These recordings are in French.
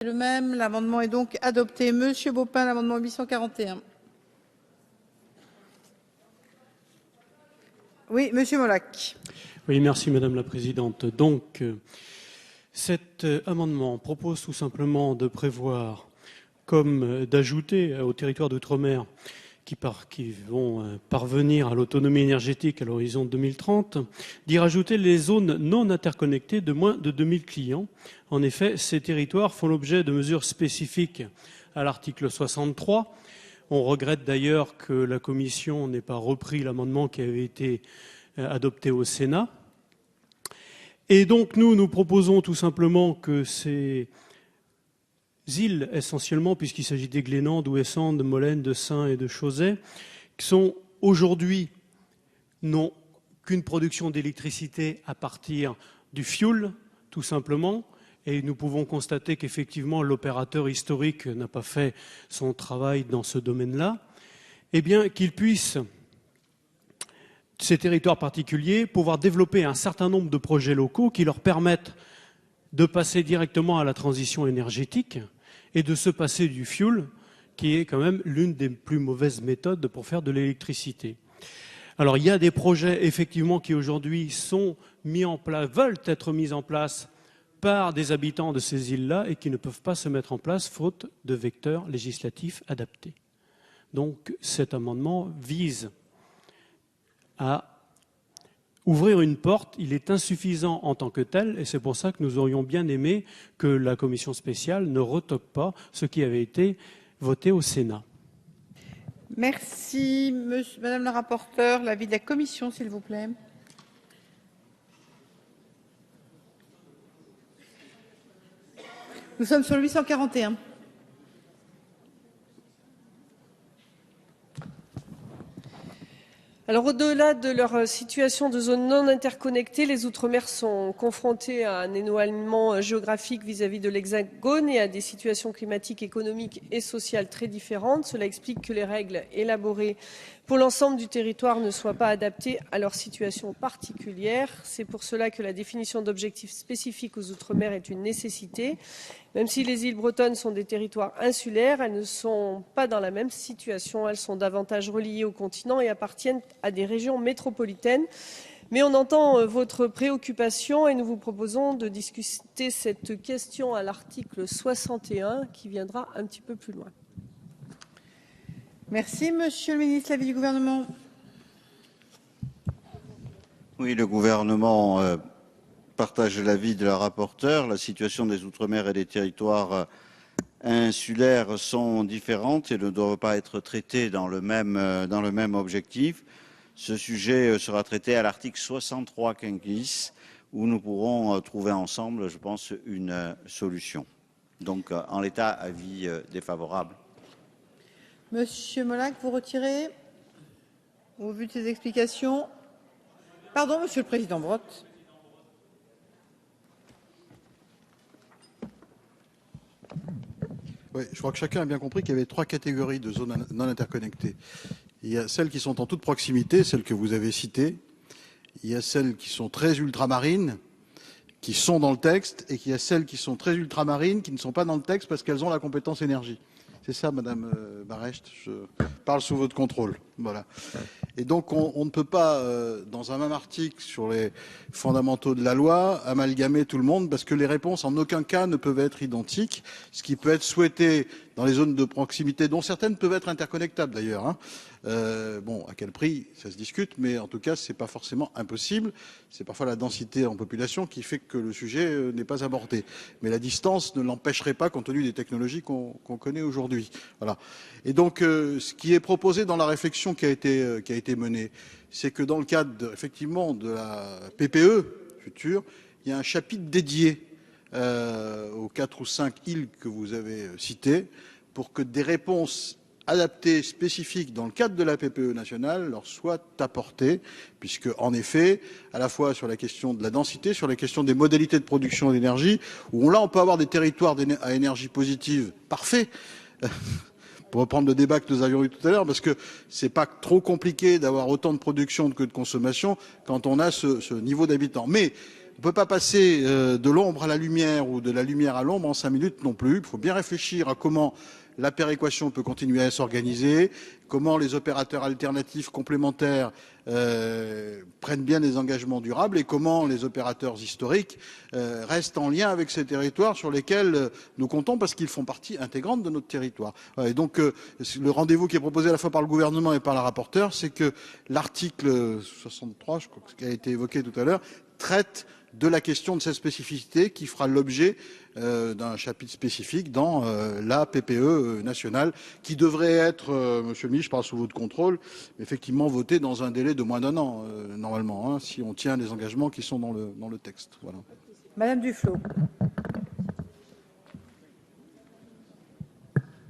Le même, l'amendement est donc adopté. Monsieur Baupin, l'amendement 841. Oui, Monsieur Molac. Oui, merci Madame la Présidente. Donc, cet amendement propose tout simplement de prévoir, comme d'ajouter aux territoires d'outre-mer qui vont parvenir à l'autonomie énergétique à l'horizon 2030, d'y rajouter les zones non interconnectées de moins de 2000 clients. En effet, ces territoires font l'objet de mesures spécifiques à l'article 63. On regrette d'ailleurs que la Commission n'ait pas repris l'amendement qui avait été adopté au Sénat. Et donc nous proposons tout simplement que ces îles, essentiellement, puisqu'il s'agit des Glénan, d'Ouessant, de Molène, de Saint et de Chauzet, qui sont aujourd'hui n'ont qu'une production d'électricité à partir du fioul, tout simplement, et nous pouvons constater qu'effectivement l'opérateur historique n'a pas fait son travail dans ce domaine-là, eh bien qu'ils puissent, ces territoires particuliers, pouvoir développer un certain nombre de projets locaux qui leur permettent de passer directement à la transition énergétique et de se passer du fioul, qui est quand même l'une des plus mauvaises méthodes pour faire de l'électricité. Alors il y a des projets effectivement qui aujourd'hui sont mis en place, veulent être mis en place par des habitants de ces îles-là et qui ne peuvent pas se mettre en place faute de vecteurs législatifs adaptés. Donc cet amendement vise à ouvrir une porte. Il est insuffisant en tant que tel et c'est pour ça que nous aurions bien aimé que la commission spéciale ne retoque pas ce qui avait été voté au Sénat. Merci, Madame la rapporteure. L'avis de la commission, s'il vous plaît. Nous sommes sur le 841. Alors, au-delà de leur situation de zone non interconnectée, les Outre-mer sont confrontés à un éloignement géographique vis-à-vis de l'Hexagone et à des situations climatiques, économiques et sociales très différentes. Cela explique que les règles élaborées pour l'ensemble du territoire ne soient pas adaptées à leur situation particulière. C'est pour cela que la définition d'objectifs spécifiques aux Outre-mer est une nécessité. Même si les îles bretonnes sont des territoires insulaires, elles ne sont pas dans la même situation. Elles sont davantage reliées au continent et appartiennent à des régions métropolitaines. Mais on entend votre préoccupation et nous vous proposons de discuter cette question à l'article 61 qui viendra un petit peu plus loin. Merci, Monsieur le ministre. L'avis du gouvernement. Oui, le gouvernement partage l'avis de la rapporteure. La situation des Outre-mer et des territoires insulaires sont différentes et ne doivent pas être traitées dans le même objectif. Ce sujet sera traité à l'article 63 quinquis où nous pourrons trouver ensemble, je pense, une solution. Donc, en l'état, avis défavorable. Monsieur Molac, vous retirez au vu de ces explications. Pardon, Monsieur le Président Brotte. Oui, je crois que chacun a bien compris qu'il y avait trois catégories de zones non interconnectées. Il y a celles qui sont en toute proximité, celles que vous avez citées. Il y a celles qui sont très ultramarines, qui sont dans le texte, et il y a celles qui sont très ultramarines, qui ne sont pas dans le texte parce qu'elles ont la compétence énergie. C'est ça, Madame Barecht, je parle sous votre contrôle. Voilà. Et donc, on ne peut pas, dans un même article sur les fondamentaux de la loi, amalgamer tout le monde parce que les réponses, en aucun cas, ne peuvent être identiques. Ce qui peut être souhaité dans les zones de proximité, dont certaines peuvent être interconnectables d'ailleurs. Hein. Bon, à quel prix, ça se discute, mais en tout cas, c'est pas forcément impossible. C'est parfois la densité en population qui fait que le sujet n'est pas abordé. Mais la distance ne l'empêcherait pas compte tenu des technologies qu'on connaît aujourd'hui. Voilà. Et donc, ce qui est proposé dans la réflexion qui a été menée, c'est que dans le cadre, effectivement, de la PPE future, il y a un chapitre dédié aux 4 ou 5 îles que vous avez citées pour que des réponses adaptées, spécifiques dans le cadre de la PPE nationale leur soient apportées, puisque en effet, à la fois sur la question de la densité, sur la question des modalités de production d'énergie, où là on peut avoir des territoires à énergie positive parfaits, pour reprendre le débat que nous avions eu tout à l'heure, parce que c'est pas trop compliqué d'avoir autant de production que de consommation quand on a ce niveau d'habitants. Mais ne peut pas passer de l'ombre à la lumière ou de la lumière à l'ombre en 5 minutes non plus. Il faut bien réfléchir à comment la péréquation peut continuer à s'organiser, comment les opérateurs alternatifs complémentaires prennent bien des engagements durables et comment les opérateurs historiques restent en lien avec ces territoires sur lesquels nous comptons parce qu'ils font partie intégrante de notre territoire. Et donc le rendez-vous qui est proposé à la fois par le gouvernement et par la rapporteure, c'est que l'article 63, je crois que ce qui a été évoqué tout à l'heure, traite de la question de cette spécificité qui fera l'objet d'un chapitre spécifique dans la PPE nationale qui devrait être, Monsieur le ministre, je parle sous votre contrôle, effectivement voté dans un délai de moins d'1 an, normalement, hein, si on tient les engagements qui sont dans le texte. Voilà. Madame Duflot.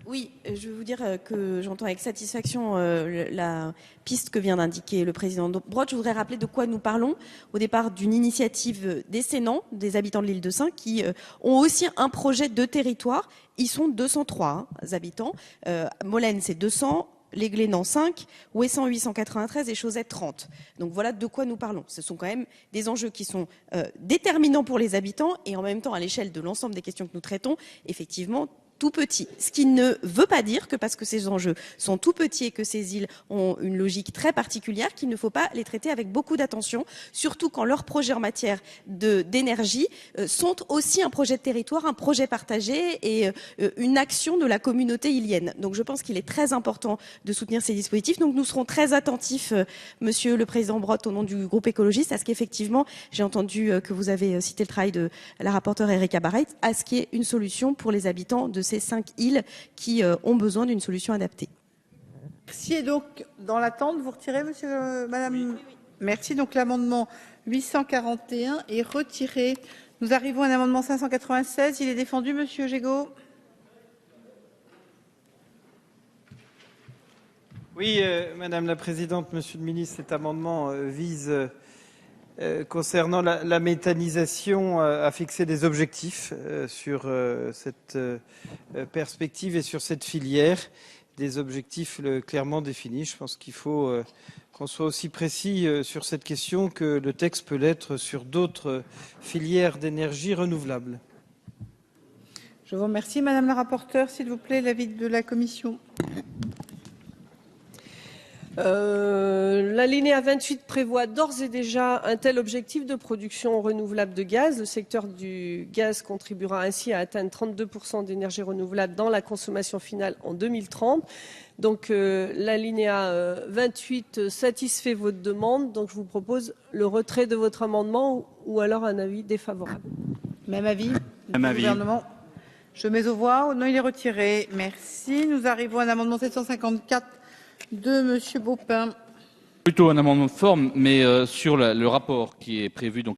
Oui, je veux vous dire que j'entends avec satisfaction la piste que vient d'indiquer le président Brottes. Je voudrais rappeler de quoi nous parlons. Au départ, d'une initiative des Sénans, des habitants de l'île de Sein, qui ont aussi un projet de territoire. Ils sont 203 habitants. Molène, c'est 200. Les Glénans 5, Ouessant 893 et Chausette 30. Donc voilà de quoi nous parlons. Ce sont quand même des enjeux qui sont déterminants pour les habitants et en même temps à l'échelle de l'ensemble des questions que nous traitons, effectivement, tout petit. Ce qui ne veut pas dire que parce que ces enjeux sont tout petits et que ces îles ont une logique très particulière, qu'il ne faut pas les traiter avec beaucoup d'attention, surtout quand leurs projets en matière d'énergie sont aussi un projet de territoire, un projet partagé et une action de la communauté ilienne. Donc je pense qu'il est très important de soutenir ces dispositifs. Donc nous serons très attentifs, Monsieur le Président Brottes, au nom du groupe écologiste, à ce qu'effectivement, j'ai entendu que vous avez cité le travail de la rapporteure Erika Barreit, à ce qu'il y ait une solution pour les habitants de ces 5 îles qui ont besoin d'une solution adaptée. Merci. Et donc, dans l'attente, vous retirez, madame oui. Merci. Donc, l'amendement 841 est retiré. Nous arrivons à un amendement 596. Il est défendu, monsieur Gégaud. Oui, Madame la Présidente, Monsieur le Ministre, cet amendement vise concernant la méthanisation, à fixer des objectifs sur cette perspective et sur cette filière, des objectifs clairement définis. Je pense qu'il faut qu'on soit aussi précis sur cette question que le texte peut l'être sur d'autres filières d'énergie renouvelable. Je vous remercie. Madame la rapporteure, s'il vous plaît, l'avis de la commission. L'alinéa 28 prévoit d'ores et déjà un tel objectif de production renouvelable de gaz. Le secteur du gaz contribuera ainsi à atteindre 32% d'énergie renouvelable dans la consommation finale en 2030. Donc l'alinéa 28 satisfait votre demande. Donc je vous propose le retrait de votre amendement ou alors un avis défavorable. Même avis. Même avis. Gouvernement. Je mets aux voix. Non, il est retiré. Merci. Nous arrivons à un amendement 754 de Monsieur Baupin. Plutôt un amendement de forme, mais sur le rapport qui est prévu donc